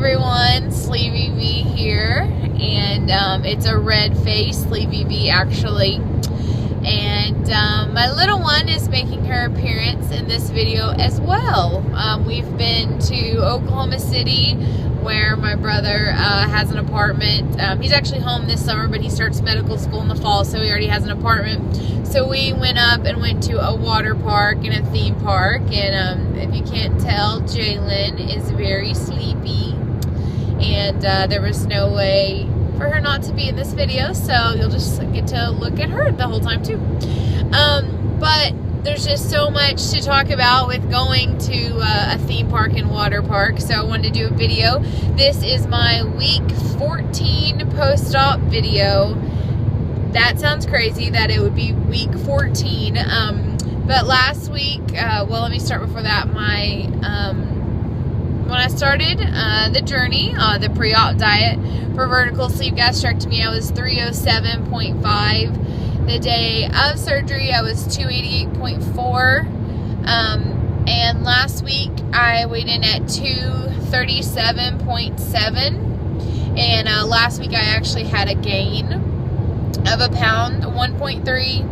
everyone, Sleevy V here, and it's a red face, Sleevy V actually, and my little one is making her appearance in this video as well. We've been to Oklahoma City, where my brother has an apartment. He's actually home this summer, but he starts medical school in the fall, so he already has an apartment. So we went up and went to a water park and a theme park, and if you can't tell, Jalen is very sleepy, and there was no way for her not to be in this video, so you'll just get to look at her the whole time too. But there's just so much to talk about with going to a theme park and water park, so I wanted to do a video. This is my week 14 post-op video. That sounds crazy that it would be week 14, but last week, well, let me start before that. When I started the journey, the pre-op diet for vertical sleeve gastrectomy, I was 307.5. The day of surgery, I was 288.4. And last week, I weighed in at 237.7. And last week, I actually had a gain of a pound, 1.3.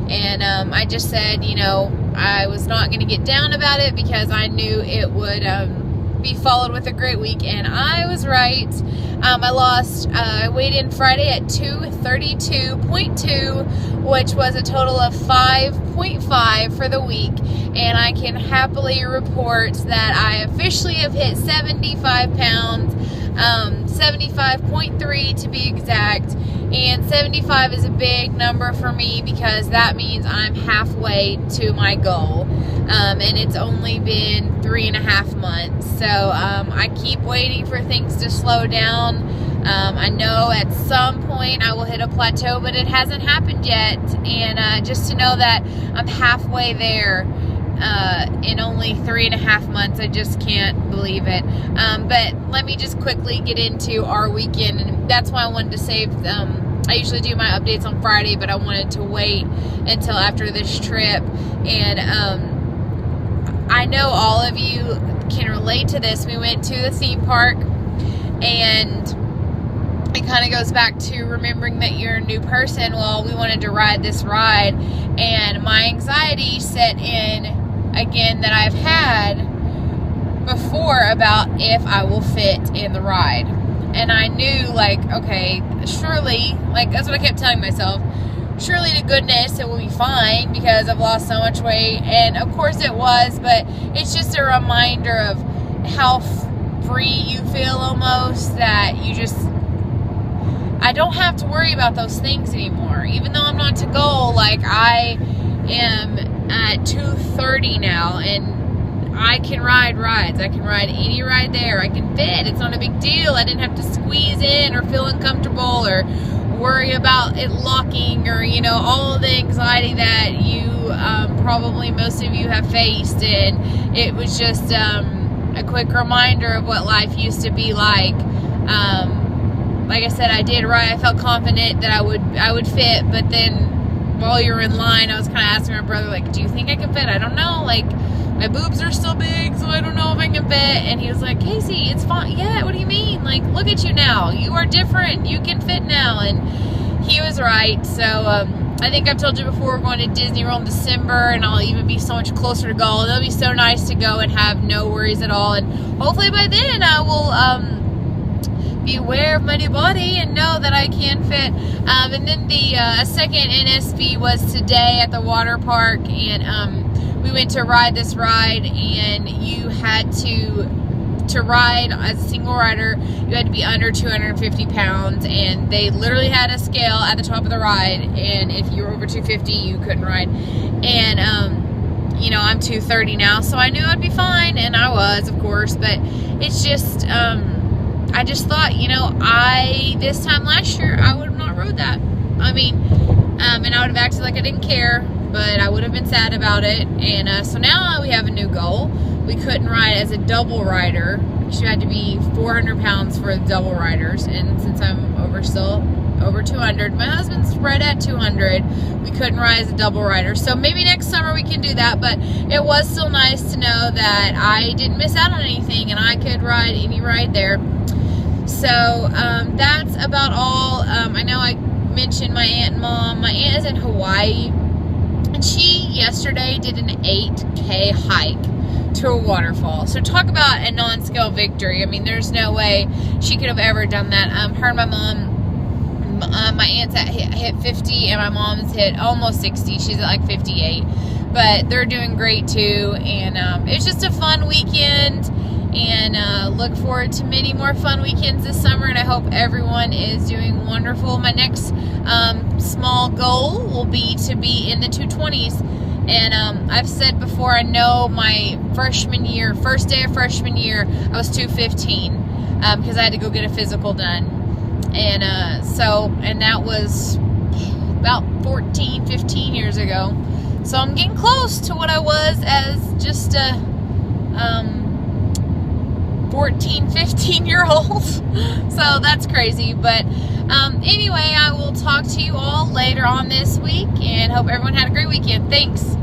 And I just said, you know, I was not going to get down about it because I knew it would be followed with a great week, and I was right. I weighed in Friday at 232.2, which was a total of 5.5 for the week, and I can happily report that I officially have hit 75 pounds, 75.3 to be exact, and 75 is a big number for me because that means I'm halfway to my goal, and it's only been 3.5 months, so I keep waiting for things to slow down. I know at some point I will hit a plateau, but it hasn't happened yet, and just to know that I'm halfway there in only 3.5 months, I just can't believe it. But let me just quickly get into our weekend, and that's why I wanted to save I usually do my updates on Friday, but I wanted to wait until after this trip, and I know all of you can relate to this. We went to the theme park, and it kind of goes back to remembering that you're a new person. Well, we wanted to ride this ride, and my anxiety set in again that I've had before about if I will fit in the ride. And I knew, like, okay, surely, like, that's what I kept telling myself, surely to goodness it will be fine because I've lost so much weight. And of course it was, but it's just a reminder of how free you feel almost, that you just, I don't have to worry about those things anymore. Even though I'm not to goal, like, I am at 230 now, and I can ride rides. I can ride any ride there. I can fit. It's not a big deal. I didn't have to squeeze in or feel uncomfortable or worry about it locking, or, you know, all the anxiety that you probably most of you have faced. And it was just a quick reminder of what life used to be like. Like I said, I did right. I felt confident that I would fit, but then while you're in line, I was kind of asking my brother, like, do you think I can fit? I don't know, like, my boobs are still big, so I don't know if I can fit. And he was like, Casey, it's fine. Yeah, what do you mean? Like, look at you now. You are different. You can fit now. And he was right. So I think I've told you before, we're going to Disney World in December, and I'll even be so much closer to goal. It'll be so nice to go and have no worries at all. And hopefully by then I will be aware of my new body and know that I can fit. And then the second NSV was today at the water park, and we went to ride this ride, and you had to ride as a single rider, you had to be under 250 pounds, and they literally had a scale at the top of the ride, and if you were over 250, you couldn't ride. And you know, I'm 230 now, so I knew I'd be fine, and I was, of course, but it's just I just thought, you know, this time last year, I would have not rode that. I mean, and I would have acted like I didn't care, but I would have been sad about it. And so now we have a new goal. We couldn't ride as a double rider. You had to be 400 pounds for the double riders, and since I'm over still over 200. My husband's right at 200. We couldn't ride as a double rider. So maybe next summer we can do that, but it was still nice to know that I didn't miss out on anything and I could ride any ride there. So that's about all. I know I mentioned my aunt and mom. My aunt is in Hawaii, and she yesterday did an 8K hike to a waterfall. So talk about a non-scale victory. I mean, there's no way she could have ever done that. Her and my mom, my aunt's hit 50 and my mom's hit almost 60. She's at like 58, but they're doing great too. And it's just a fun weekend, and look forward to many more fun weekends this summer, and I hope everyone is doing wonderful. My next small goal will be to be in the 220s. And I've said before, I know my freshman year, first day of freshman year, I was 215 because I had to go get a physical done. And and that was about 14, 15 years ago. So I'm getting close to what I was as just a 14, 15-year-old. So that's crazy. But anyway, I will talk to you all later on this week, and hope everyone had a great weekend. Thanks.